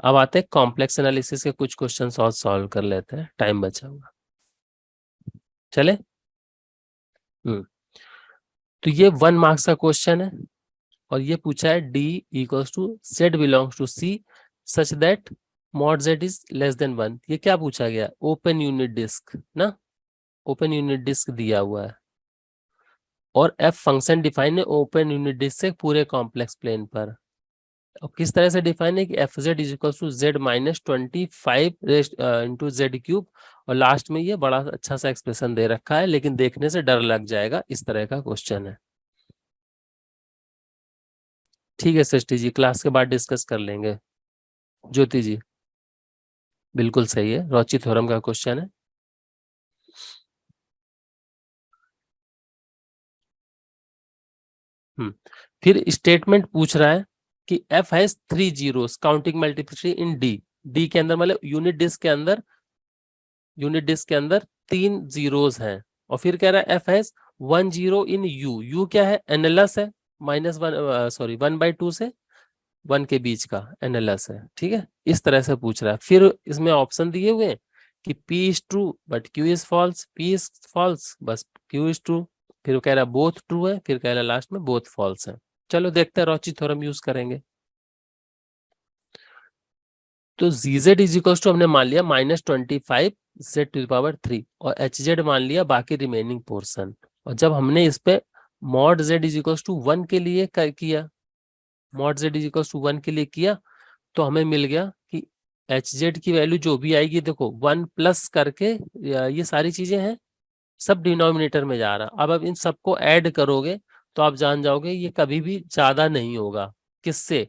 अब आते हैं कॉम्प्लेक्स एनालिसिस के कुछ क्वेश्चंस और सॉल्व कर लेते हैं, टाइम बचा हुआ। चले। हम्म तो ये 1 मार्क्स का क्वेश्चन है और ये पूछा है D equals to Z belongs to C such that mod Z is less than 1। ये क्या पूछा गया? ओपन यूनिट डिस्क ना, ओपन यूनिट डिस्क दिया हुआ है और एफ फंक्शन डिफाइन है ओपन यूनिट डिस्क से पूरे कॉम्प्लेक्स प्लेन पर। और किस तरह से डिफाइन है कि F Z is equal to Z minus 25 into Z cube. और लास्ट में ये बड़ा अच्छा सा एक्सप्रेशन दे रखा है, लेकिन देखने से डर लग जाएगा, इस तरह का क्वेश्चन है। ठीक है सृष्टि जी, क्लास के बाद डिस्कस कर लेंगे। ज्योति जी बिल्कुल सही है, रॉची थ्योरम का क्वेश्चन है। हम्म फिर स्टेटमेंट पूछ रहा है कि F has 3 zeros counting multiplicity in D. D के अंदर मतलब यूनिट डिस्क के अंदर, यूनिट डिस्क के अंदर 3 जीरोस हैं। और फिर कह रहा है F has 1 zero in you. You क्या है? एनएलएस है, -1 सॉरी 1/2 से 1 के बीच का एनएलएस है। ठीक है, इस तरह से पूछ रहा है। फिर इसमें ऑप्शन दिए हुए हैं कि P is true but Q is false, P is false बस Q इज ट्रू। फिर वो कह रहा है बोथ ट्रू है, फिर कह रहा है लास्ट में बोथ फॉल्स है। चलो देखते हैं, रॉची थ्योरम यूज करेंगे। तो जीजेड इज इक्वल टू हमने मान लिया -25 z⁻³ और एच जेड मान लिया बाकी रिमेनिंग पोर्शन। और जब हमने इस पे mod Z is equal to 1 के लिए किया, mod Z is equal to 1 के लिए किया, तो हमें मिल गया कि एच जेड की वैल्यू जो भी आएगी, देखो 1 प्लस करके ये सारी चीजें हैं, सब डिनोमिनेटर में जा रहा। अब इन सबको ऐड करोगे तो आप जान जाओगे ये कभी भी ज्यादा नहीं होगा। किससे?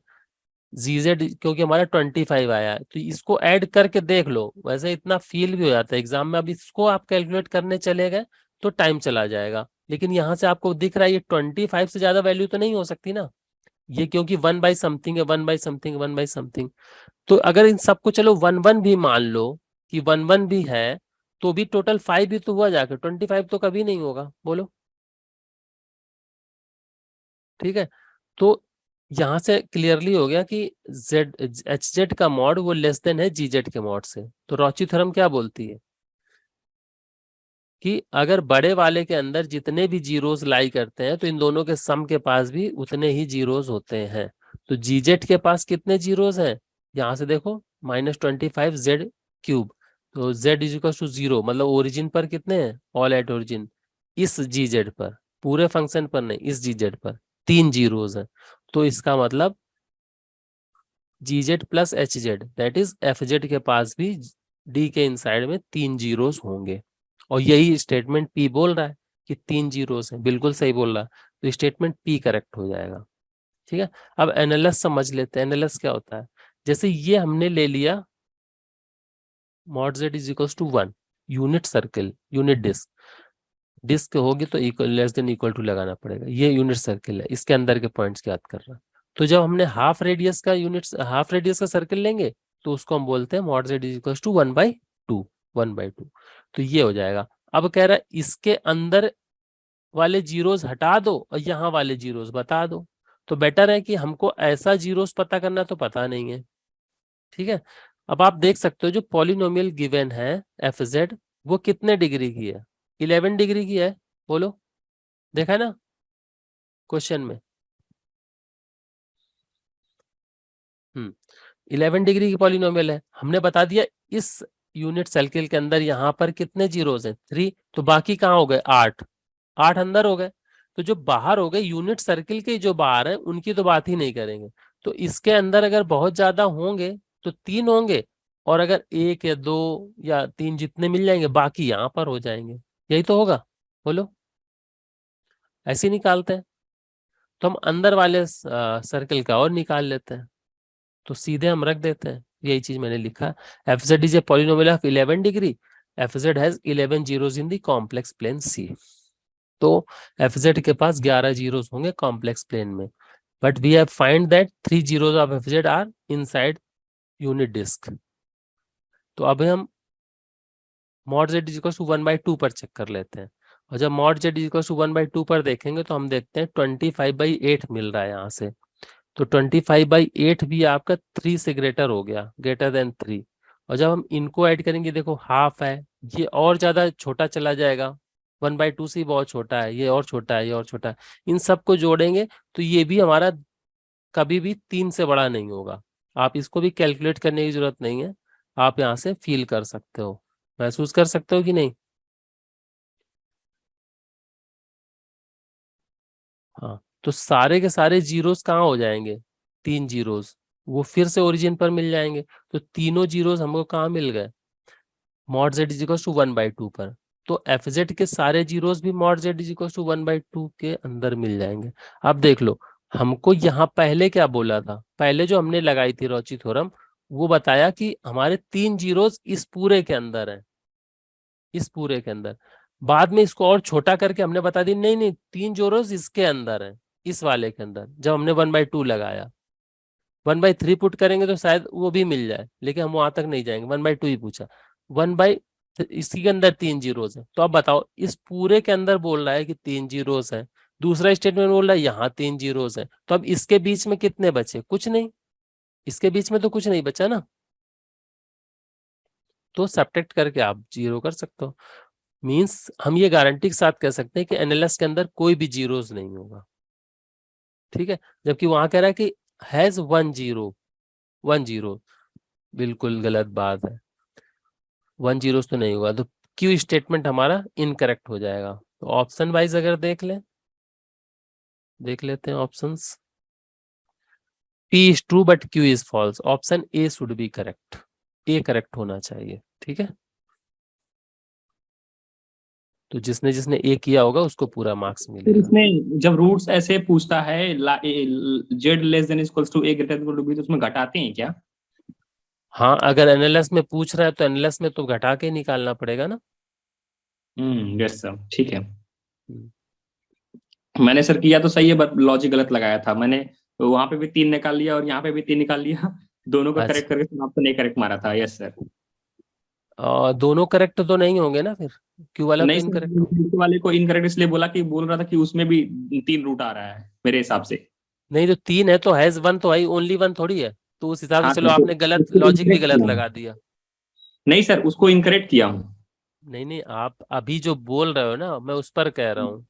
जीजेड, क्योंकि हमारा 25 आया है, तो इसको ऐड करके देख लो। वैसे इतना फील भी हो जाता है एग्जाम में। अब इसको आप कैलकुलेट करने चले गए तो टाइम चला जाएगा, लेकिन यहाँ से आपको दिख रहा है ये 25 से ज्यादा वैल्यू तो नहीं हो सकती ना। ये क्योंकि 1/समथिंग है, 1/समथिंग, 1/समथिंग। तो अगर इन सबको चलो 1/1 भी मान लो कि 1/1 भी है, तो भी टोटल 5 भी तो हुआ जाकर, 25 तो कभी नहीं होगा, बोलो। ठीक है, तो यहां से क्लियरली हो गया कि जेड एच जेड का मॉड वो लेस देन है जी जेड के मॉड से। तो रॉची थ्योरम क्या बोलती है कि अगर बड़े वाले के अंदर जितने भी जीरोस लाई करते हैं तो इन दोनों के सम के पास भी उतने ही जीरोस होते हैं। तो जी जेड के पास कितने जीरोस हैं? यहां से देखो -25 z⁻³ तो z इज इक्वल टू 0, मतलब ओरिजिन पर कितने हैं? ऑल एट ओरिजिन, इस जी जेड पर, पूरे फंक्शन पर नहीं, इस जी जेड पर 3 जीरोस हैं। तो इसका मतलब G Z plus H Z that is F Z के पास भी डी के इनसाइड में 3 जीरोस होंगे। और यही स्टेटमेंट पी बोल रहा है कि 3 जीरोस हैं, बिल्कुल सही बोल रहा है। तो स्टेटमेंट पी करेक्ट हो जाएगा। ठीक है, अब एनएलएस समझ लेते हैं। एनएलएस क्या होता है? जैसे ये हमने ले लिया mod Z is equal to 1, unit circle, unit disc, disc होगी तो equal less than equal to लगाना पड़ेगा। ये यूनिट सर्किल है, इसके अंदर के पॉइंट्स याद कर रहा। तो जब हमने हाफ रेडियस का यूनिट, हाफ रेडियस का सर्किल लेंगे तो उसको हम बोलते हैं mod Z is equal to 1/2, 1/2। तो ये हो जाएगा। अब कह रहा है इसके अंदर वाले जीरोस हटा दो और यहाँ वाले जीरोस बता दो। तो बेटर है कि हमको ऐसा जीरोस पता करना तो पता नहीं है। ठीक है, अब आप देख सकते हो जो पॉलिनोमियल गिवन है एफ जेड, वो कितने डिग्री की है? 11 डिग्री की है, बोलो। देखा है ना क्वेश्चन में? 11 डिग्री की पॉलिनोमियल है। हमने बता दिया इस यूनिट सर्किल के अंदर यहाँ पर कितने जीरोस हैं? 3। तो बाकी कहाँ हो गए? 8। 8 अंदर हो गए। तो जो बाहर हो गए यूनिट सर्किल के, जो बाहर है उनकी तो बात ही नहीं करेंगे। तो इसके अंदर अगर बहुत ज्यादा होंगे तो 3 होंगे, और अगर 1 या 2 या 3 जितने मिल जाएंगे बाकी यहाँ पर हो जाएंगे। यही तो होगा, बोलो। ऐसे ही निकालते हैं। तो हम अंदर वाले सर्किल का और निकाल लेते हैं। तो सीधे हम रख देते हैं, यही चीज मैंने लिखा। F Z is a polynomial of 11 degree, F Z has 11 zeros in the complex plane C. तो एफ जेड के पास 11 जीरोस होंगे कॉम्प्लेक्स प्लेन में, but we have find that 3 zeros of F Z are inside unit disk. तो अब हम mod Z is equal to 1/2 पर check कर लेते हैं। और जब mod Z is equal to 1/2 पर देखेंगे तो हम देखते हैं 25/8 मिल रहा है यहाँ से। तो 25/8 भी आपका 3 से ग्रेटर हो गया, ग्रेटर देन 3। और जब हम इनको ऐड करेंगे, देखो हाफ है, ये और ज्यादा छोटा चला जाएगा, 1/2 से ही बहुत छोटा है, ये और छोटा है, ये और छोटा है। इन सबको जोड़ेंगे तो ये भी हमारा कभी भी 3 से बड़ा नहीं होगा। आप इसको भी कैलकुलेट करने की जरूरत नहीं है, आप यहाँ से फील कर सकते हो, महसूस कर सकते हो कि नहीं। हाँ, तो सारे के सारे जीरोस कहाँ हो जाएंगे, 3 जीरोस वो फिर से ओरिजिन पर मिल जाएंगे। तो तीनों जीरोस हमको कहाँ मिल गए, mod Z is equal to 1/2 पर। तो एफ जेड के सारे जीरोस भी mod Z is equal to 1/2 के अंदर मिल जाएंगे। अब देख लो, हमको यहाँ पहले क्या बोला था, पहले जो हमने लगाई थी रॉची थ्योरम, वो बताया कि हमारे 3 जीरोस इस पूरे के अंदर है, इस पूरे के अंदर। बाद में इसको और छोटा करके हमने बता दी, नहीं नहीं, 3 जीरोस इसके अंदर है, इस वाले के अंदर। जब हमने 1/2 लगाया, 1/3 पुट करेंगे तो शायद वो भी मिल जाए, लेकिन हम वहां तक नहीं जाएंगे, 1/2 ही पूछा। 1 इसी के अंदर 3 जीरोस है, तो अब बताओ, इस पूरे के अंदर बोल रहा है कि 3 जीरोस है, दूसरा स्टेटमेंट बोल रहा है यहाँ 3 जीरोस है, तो अब इसके बीच में कितने बचे, कुछ नहीं, इसके बीच में तो कुछ नहीं बचा ना। तो सब्ट्रैक्ट करके आप जीरो कर सकते हो। मींस हम ये गारंटी के साथ कह सकते हैं कि एनएलएस के अंदर कोई भी जीरोस नहीं होगा, ठीक है। जबकि वहां कह रहा है कि हैज 1 जीरो, 1 जीरो, बिल्कुल गलत बात है, 1 जीरोस तो नहीं होगा, तो क्यू स्टेटमेंट हमारा इनकरेक्ट हो जाएगा। तो ऑप्शन वाइज अगर देख लेते हैं options. P is true but Q is false, option A should be correct, A correct होना चाहिए, ठीक है। तो जिसने जिसने ए किया होगा उसको पूरा मार्क्स फिर मिलेगा। इसमें जब रूट्स ऐसे पूछता है Z less than equals to A greater than equal to B, तो उसमें घटाते हैं क्या? हाँ, अगर एनएलएस में पूछ रहा है तो एनएलएस में तो घटा के निकालना पड़ेगा ना। यस सर, ठीक है। हम्म, मैंने सर किया तो सही है, बट लॉजिक गलत लगाया था मैंने। तो वहां पे भी 3 निकाल लिया और यहाँ पे भी 3 निकाल लिया। दोनों का अच्छा, करेक्ट करके फिर आपको नहीं करेक्ट मारा था। Yes sir. दोनों करेक्ट तो नहीं होंगे ना फिर, क्यू वाला तो नहीं सर, इनकरेक्ट हो। दूसरे वाले को इनकरेक्ट इसलिए बोला कि बोल रहा था कि उसमें भी 3 रूट आ रहा है मेरे हिसाब से। नहीं, तो 3 है तो हैज 1 तो है, ओनली 1 थोड़ी है, तो उस हिसाब से हाँ चलो सर, तो आपने गलत उसको लॉजिक भी इनकरेक्ट गलत किया हूँ। लगा दिया। नहीं सर, उसको इनकरेक्ट किया हूँ। नहीं नहीं, आप अभी जो बोल रहे हो ना, मैं उस पर कह रहा हूँ।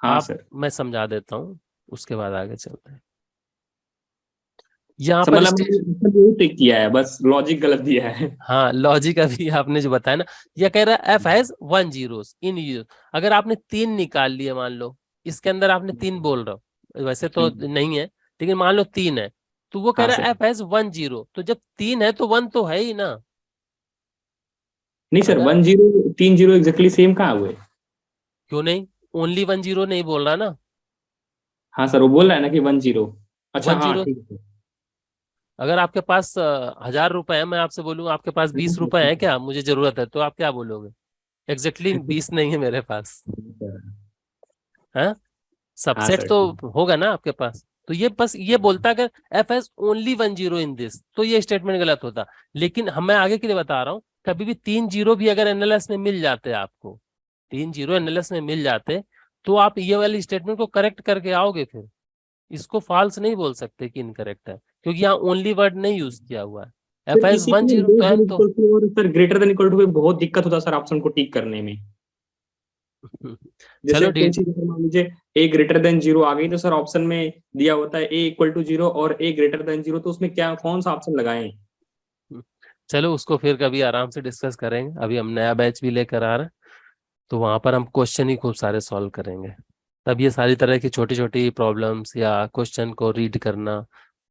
हाँ आप, सर। मैं समझा देता हूँ, उसके बाद आगे चलते हैं। यहाँ सर पर मतलब मैंने यही टिक किया है, बस लॉजिक गलत दिया है। हाँ, लॉजिक अभी आपने जो बताया ना, यह कह रहा है F has 1 zeros in use. अगर आपने 3 निकाल लिए, मान लो इसके अंदर आपने 3 बोल रहे हो, वैसे तो नहीं है, लेकिन मान लो 3 है, तो वो कह हाँ रहा है सर। एफ हैज 1 जीरो, तो जब 3 है तो 1 तो है ही ना। नहीं सर, अगर 1 0 3 0 एग्जैक्टली सेम कहाँ हुए? क्यों नहीं, ओनली 1 जीरो नहीं बोल रहा ना, हाँ सर, वो बोल रहा है ना कि 1 0। अच्छा, वन हाँ जीरो ठीक है। अगर आपके पास 1000 रुपए है, मैं आपसे बोलूँ आपके पास 20 रुपए है क्या, मुझे जरूरत है, तो आप क्या बोलोगे, एग्जैक्टली 20 नहीं है मेरे पास, है, हाँ सबसेट सर। तो होगा ना आपके पास। तो ये बस ये बोलता, अगर F as only 1 zero in this, तो ये स्टेटमेंट गलत होता। लेकिन हम, मैं आगे के लिए बता रहा हूँ, कभी भी 3 जीरो भी अगर एनएलएस में मिल जाते आपको, 3 जीरो एनएलएस में मिल जाते, तो आप ये वाली स्टेटमेंट को करेक्ट करके आओगे फिर, इसको फॉल्स नहीं बोल सकते कि इनकरेक्ट है, क्योंकि यहाँ ओनली वर्ड नहीं यूज किया हुआ है। एफ फिर एज इसी वन में जीरो लेस तो है देन तो। इक्वल टू और sir greater than equal to में बहुत दिक्कत होता है सर ऑप्शन को टिक करने में। जैसे चलो कोई चीज अगर मान लीजिए ए ग्रेटर देन 0 आ गई, तो सर ऑप्शन में दिया होता है ए इक्वल टू 0 और ए ग्रेटर देन 0, तो उसमें क्या कौन सा ऑप्शन लगाएं? चलो उसको फिर कभी आराम से डिस्कस करेंगे, अभी हम नया बैच भी लेकर आ रहे हैं, तो वहां पर हम क्वेश्चन ही खूब सारे सॉल्व करेंगे। तब ये सारी तरह की छोटी छोटी प्रॉब्लम्स या क्वेश्चन को रीड करना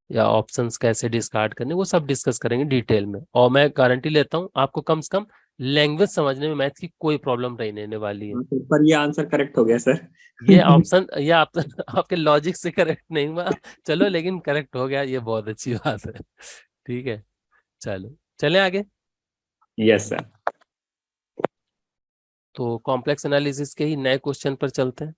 या ऑप्शंस कैसे डिस्कार्ड करने, वो सब डिस्कस करेंगे डिटेल में। और मैं गारंटी लेता हूँ आपको कम से कम लैंग्वेज समझने में मैथ की कोई प्रॉब्लम नहीं रहने वाली है। हाँ सर, पर ये आंसर करेक्ट हो गया सर। ये ऑप्शन, ये आप आपके लॉजिक से करेक्ट नहीं हुआ, चलो लेकिन करेक्ट हो गया, ये बहुत अच्छी बात है। ठीक है, चलो चलें आगे। Yes sir. तो कॉम्प्लेक्स एनालिसिस के ही नए क्वेश्चन पर चलते हैं।